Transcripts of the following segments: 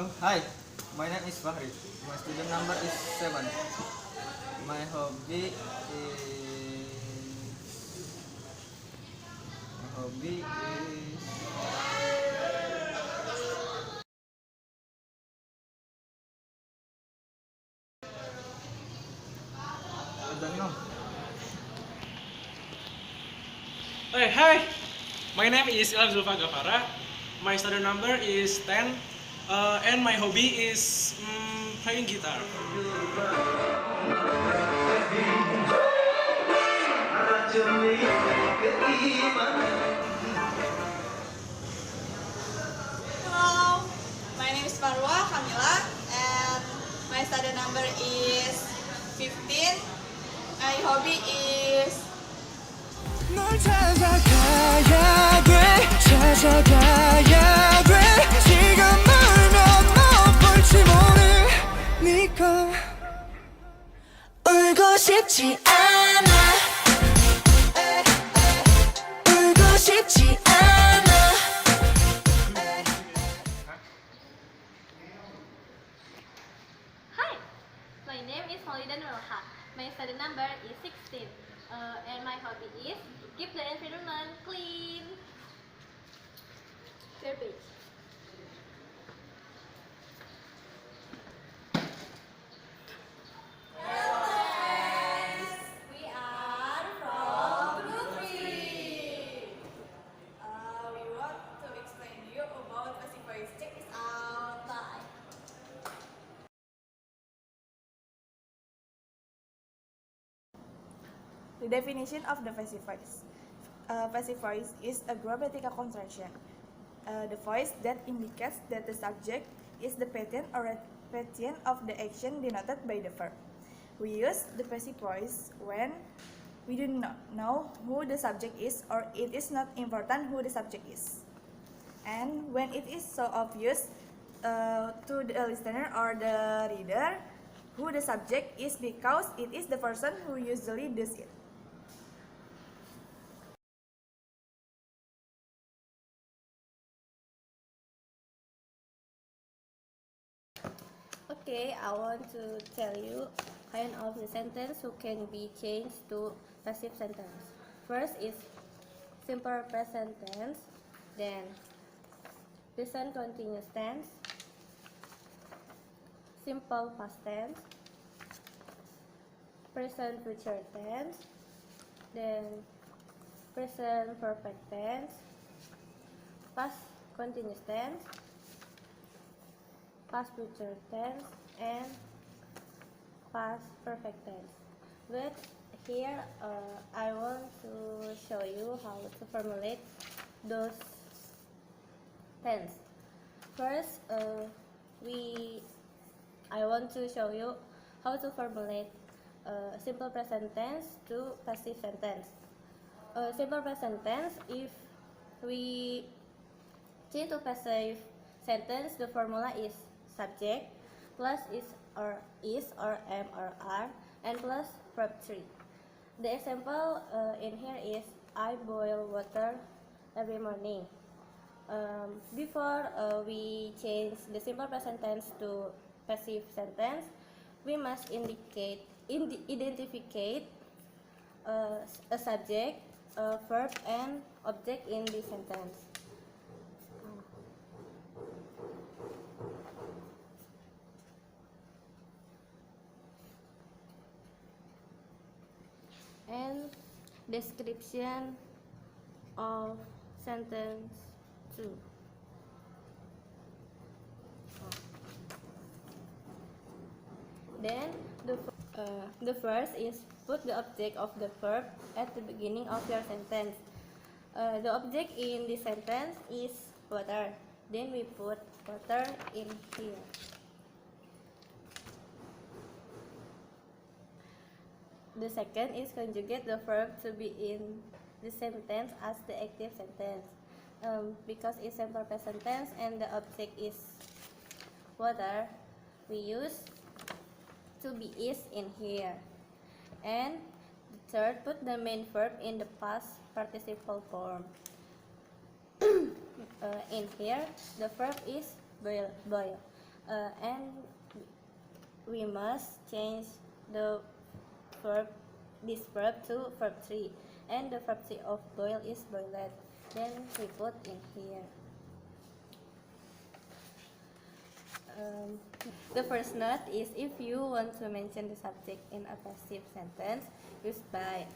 Oh, hi. My name is Fahri. My student number is 7. My hobby is I don't know. Hey, hi. My name is Ilham Zulfa Gafara. My student number is 10. And my hobby is playing guitar. Hello, my name is Marwa Kamila and my study number is 15. My hobby is 널 찾아가야 돼 찾아가야 돼 지금 울면 못 볼지 모르니까 울고 싶지 않아 울고 싶지 않아 Hi, my name is Holidan Nurha. My study number is 16, and my hobby is keep the environment clean. Third page. we are from group 3. We want to explain you about passive voice. Check this out. Bye. The definition of the passive voice. Passive voice is a grammatical contraction. The voice that indicates that the subject is the pattern or repetition of the action denoted by the verb. We use the passive voice when we do not know who the subject is or it is not important who the subject is. And when it is so obvious to the listener or the reader who the subject is because it is the person who usually does it. Okay, I want to tell you kind of the sentence who can be changed to passive sentence. First is simple present tense, then present continuous tense, simple past tense, present future tense, then present perfect tense, past continuous tense, past future tense, and past perfect tense. But here I want to show you how to formulate those tense. First, I want to show you how to formulate simple present tense to passive sentence. Simple present tense, if we change to passive sentence, the formula is subject plus is or am or are and plus verb 3. The example in here is I boil water every morning. Before we change the simple present tense to passive sentence, we must identify a subject, a verb, and object in the sentence. And description of sentence 2. Then the first is put the object of the verb at the beginning of your sentence. The object in this sentence is water. Then we put water in here. The second is conjugate the verb to be in the sentence as the active sentence. Because it's simple present tense and the object is water, we use to be is in here. And the third, put the main verb in the past participle form. In here, the verb is boil. and we must change the verb, this verb to verb 3, and the verb 3 of boil is boiled. Then we put in here. The first note is if you want to mention the subject in a passive sentence, use by.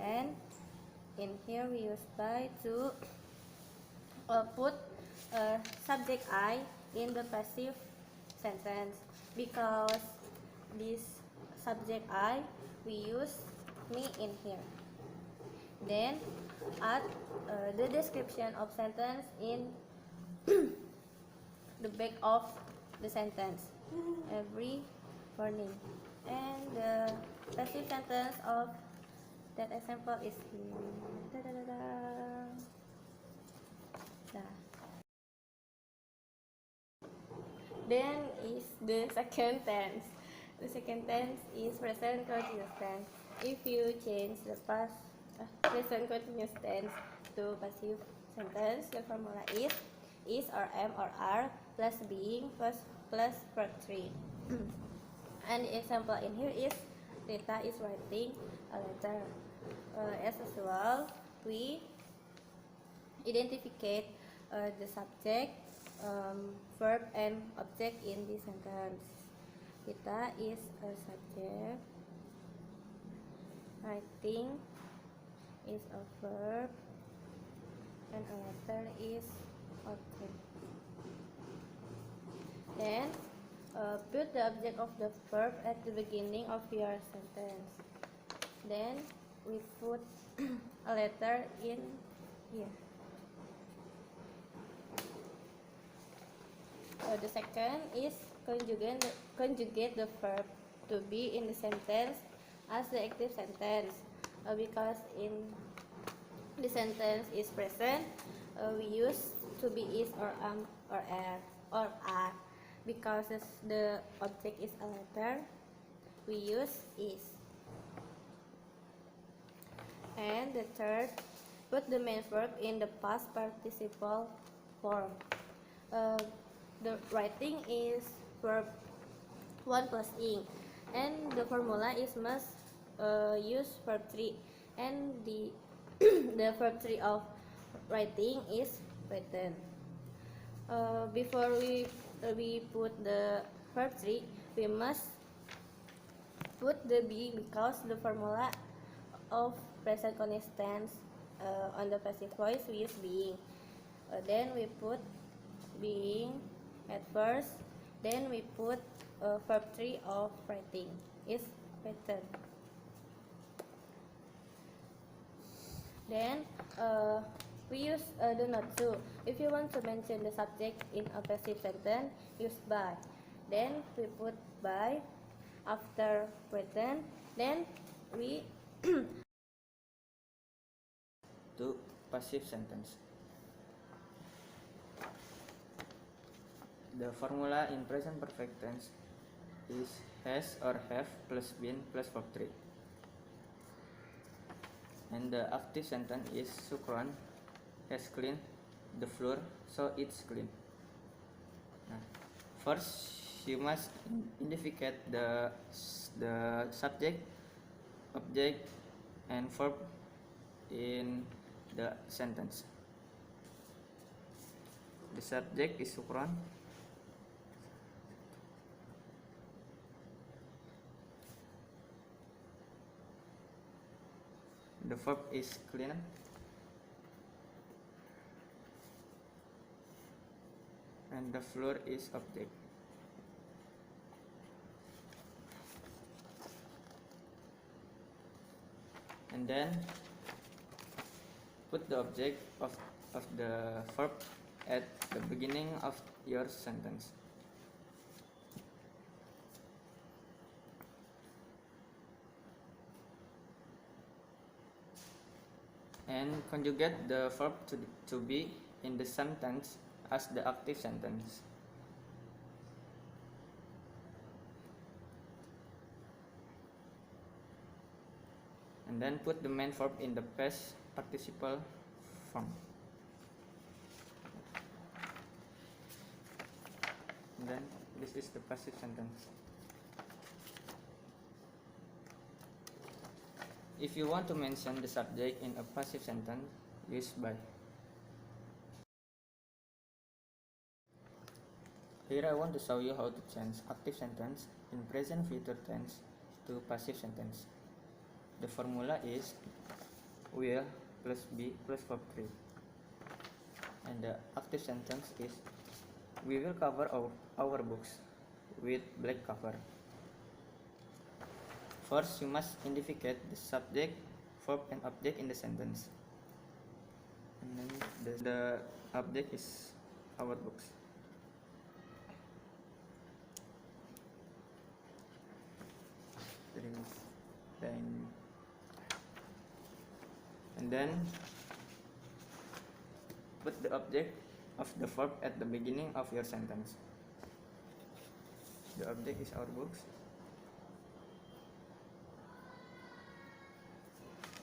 And in here we use by to put subject I in the passive sentence, because this subject I we use me in here. Then add the description of sentence in the back of the sentence every morning, and the passive sentence of that example is here. Then is the second tense. The second tense is present continuous tense. If you change the past present continuous tense to passive sentence, the formula is or am or are plus being plus verb 3. And the example in here is Rita is writing a letter. As usual, we identify the subject, verb, and object in this sentence. Rita is a subject, writing is a verb, and a letter is object. Then put the object of the verb at the beginning of your sentence. Then we put a letter in here. The second is conjugate the verb to be in the sentence as the active sentence, because in the sentence is present, we use to be is or am or are. Because the object is a letter, we use is. And the third, put the main verb in the past participle form. The writing is verb 1 plus ing, and the formula is must use verb 3, and the the verb 3 of writing is written. Before we put the verb 3, we must put the being, because the formula of present continuous tense on the passive voice we use being. Then we put being at first, then we put verb 3 of writing is written. Then we use the note 2. If you want to mention the subject in a passive sentence, use by. Then we put by after written. Then we To passive sentence. The formula in present perfect tense is has or have plus been plus verb 3. And the active sentence is Sukron has cleaned the floor, so it's clean. First, you must identify the subject, object, and verb in the sentence. The subject is Sukron. The verb is clean. And the floor is object. And then put the object of the verb at the beginning of your sentence. And conjugate the verb to be in the sentence as the active sentence. And then put the main verb in the past participle form. And then This is the passive sentence. If you want to mention the subject in a passive sentence, use by. Here I want to show you how to change active sentence in present future tense to passive sentence. The formula is will plus be plus verb 3. And the active sentence is we will cover our books with black cover. First, you must indicate the subject, verb, and object in the sentence. And then the object is our books. And then put the object of the verb at the beginning of your sentence. The object is our books.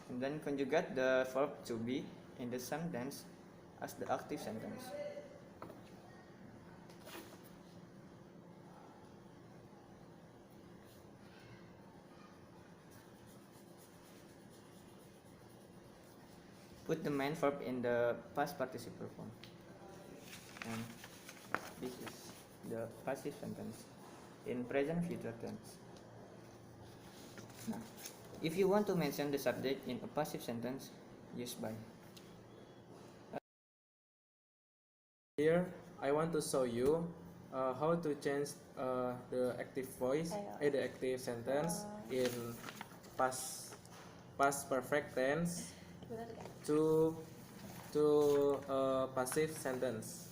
And then conjugate the verb to be in the same tense as the active sentence. Put the main verb in the past participle form. And this is the passive sentence in present future tense. Now, if you want to mention the subject in a passive sentence, use by. Here, I want to show you how to change the active voice, the active sentence in past perfect tense to passive sentence.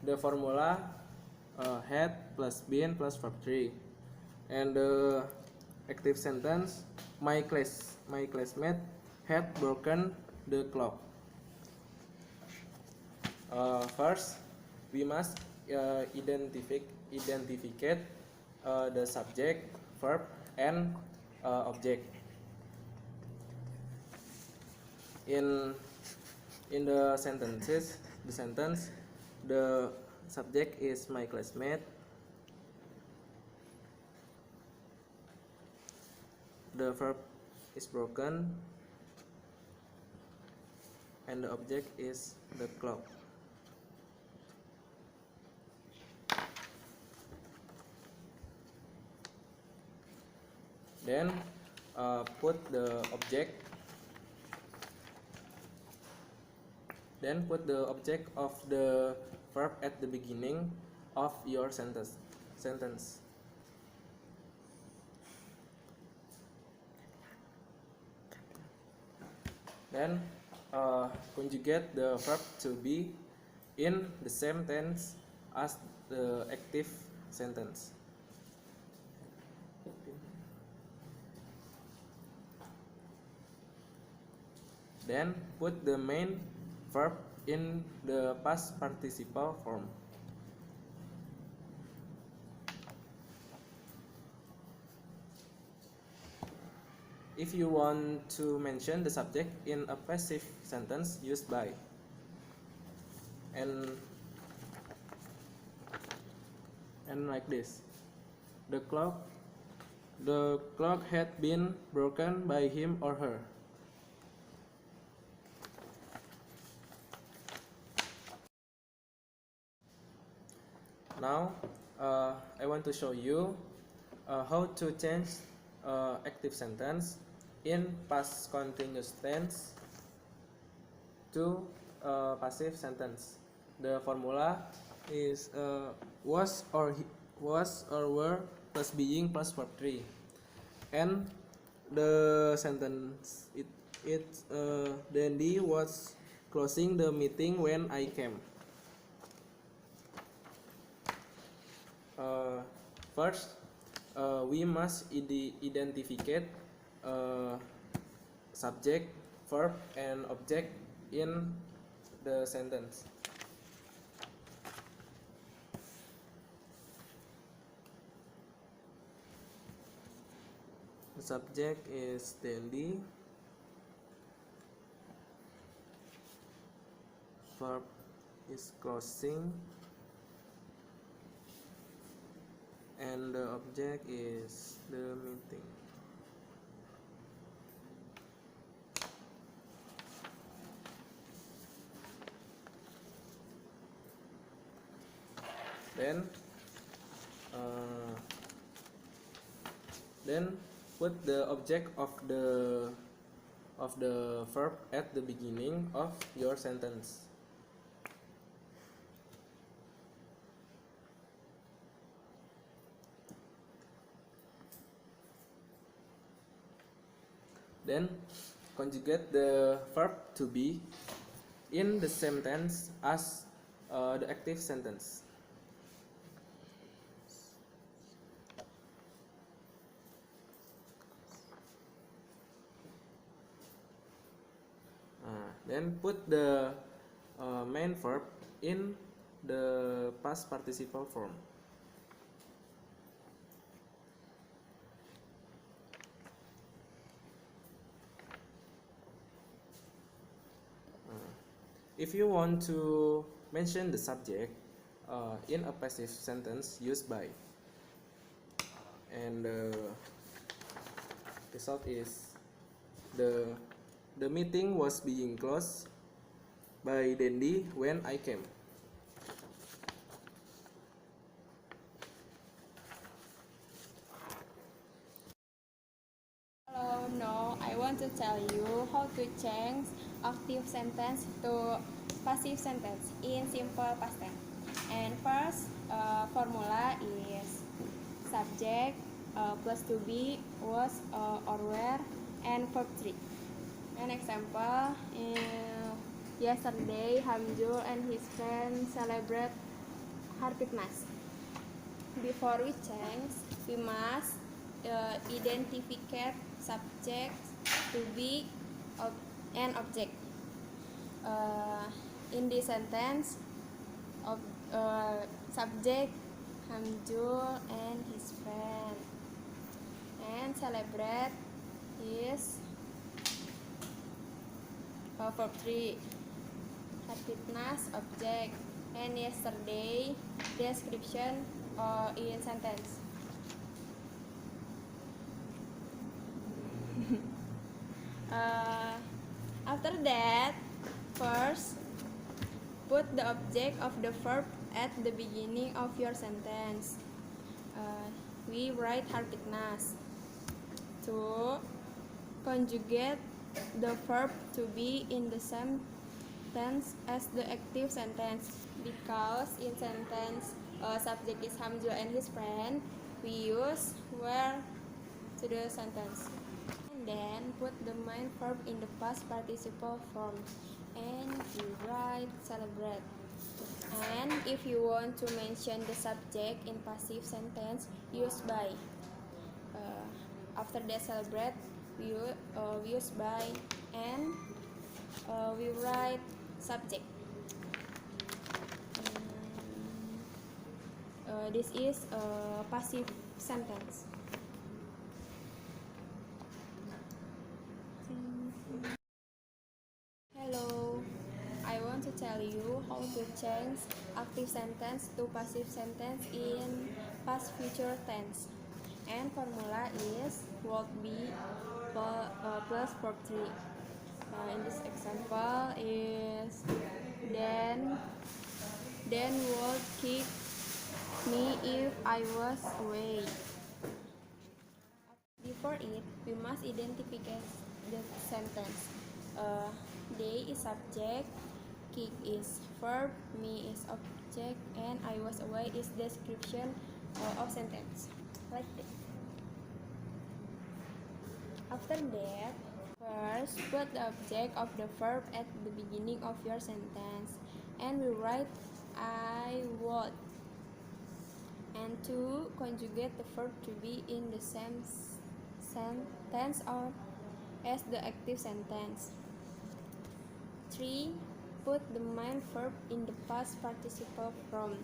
The formula had plus been plus verb 3, and the active sentence my classmate had broken the clock. First, we must identificate the subject, verb, and object. In the sentence, the subject is my classmate. The verb is broken, and the object is the clock. Then put the object of the verb at the beginning of your sentence. Then conjugate the verb to be in the same tense as the active sentence. Then put the main verb in the past participle form. If you want to mention the subject in a passive sentence, use by. And like this. The clock had been broken by him or her. Now, I want to show you how to change active sentence in past continuous tense to passive sentence. The formula is was or were plus being plus verb 3, and the sentence Dandy was closing the meeting when I came. First, we must identify subject, verb, and object in the sentence. The subject is Dandy. Verb is closing. and the object is the meeting. Then put the object of the verb at the beginning of your sentence. Then conjugate the verb to be in the same tense as the active sentence. Then put the main verb in the past participle form. If you want to mention the subject in a passive sentence, use by. And the result is the meeting was being closed by Dendi when I came. Hello, now I want to tell you how to change active sentence to passive sentence in simple past tense. And first, formula is subject plus to be, was, or were, and verb 3. An example, yesterday Hamzul and his friend celebrate Harpiknas. Before we change, we must identify subject, to be, and object. In this sentence, subject Hamzul and his friend, and celebrate is verb 3, Harpiknas object, and yesterday description in sentence. After that, first put the object of the verb at the beginning of your sentence. We write Harpiknas. 2. Conjugate the verb to be in the same tense as the active sentence, because in sentence subject is Hamzul and his friend, we use were to the sentence. And then put the main verb in the past participle form, and you write celebrate. And if you want to mention the subject in passive sentence, use by. After that celebrate, we use by, and we write subject. This is a passive sentence. Hello, I want to tell you how to change active sentence to passive sentence in past future tense. And formula is would be plus verb 3. In this example is then would kick me if I was away. Before it, we must identify the sentence. They is subject, kick is verb, me is object, and I was away is description of sentence. Like this. After that, first put the object of the verb at the beginning of your sentence, and we write I would. And 2. Conjugate the verb to be in the same sentence or as the active sentence. 3. Put the main verb in the past participle form.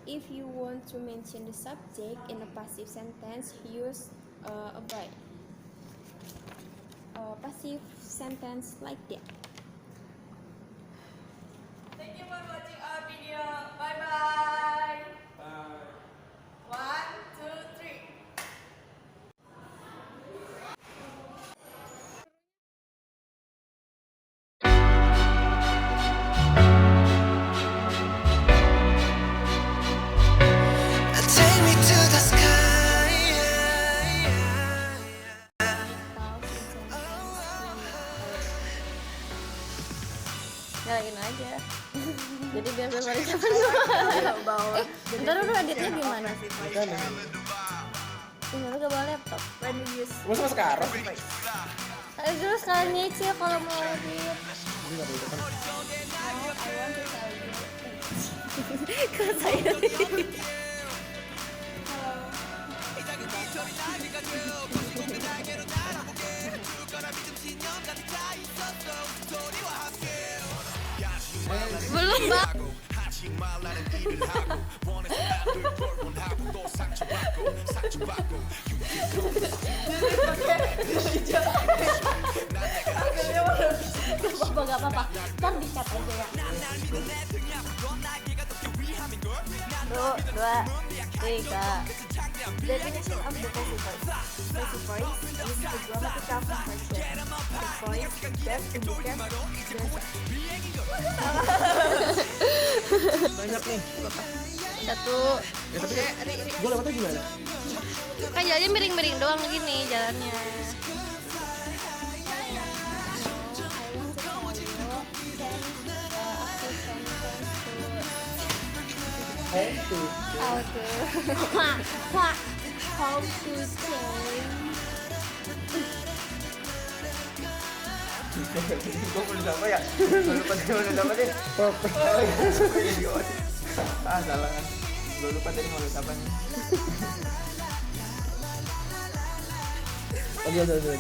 If you want to mention the subject in a passive sentence, use a by. Passive sentence like that. Thank you for watching our video. Bye bye. nyalain aja. Jadi biar memorisnya penuh. Bawah. Ntar dulu editnya gimana? Kan Ini lu gak bawa laptop. When you use masa sekarang Ayo dulu sekalian nyicil kalau mau edit. ini nggak boleh kan. I want to tell you. Kok saya? Belum bang. Gak apa-apa, ntar di-cut aja ya. 1, 2, 3. definition of the pacifiers. Pacifiers is a grammatical construction. The voice that indicates Banyak nih. 1. Ya tapi gue lewatnya gimana? Kan jalannya miring-miring doang gini jalannya. How to change. Gue mau apa ya? Gue lupa tadi mau apa deh. Salah kan. Gue lupa tadi mau apa nih. Aduh.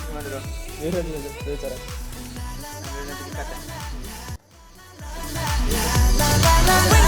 Gimana dong? Udah cara. Ambil nanti dikata. la la la la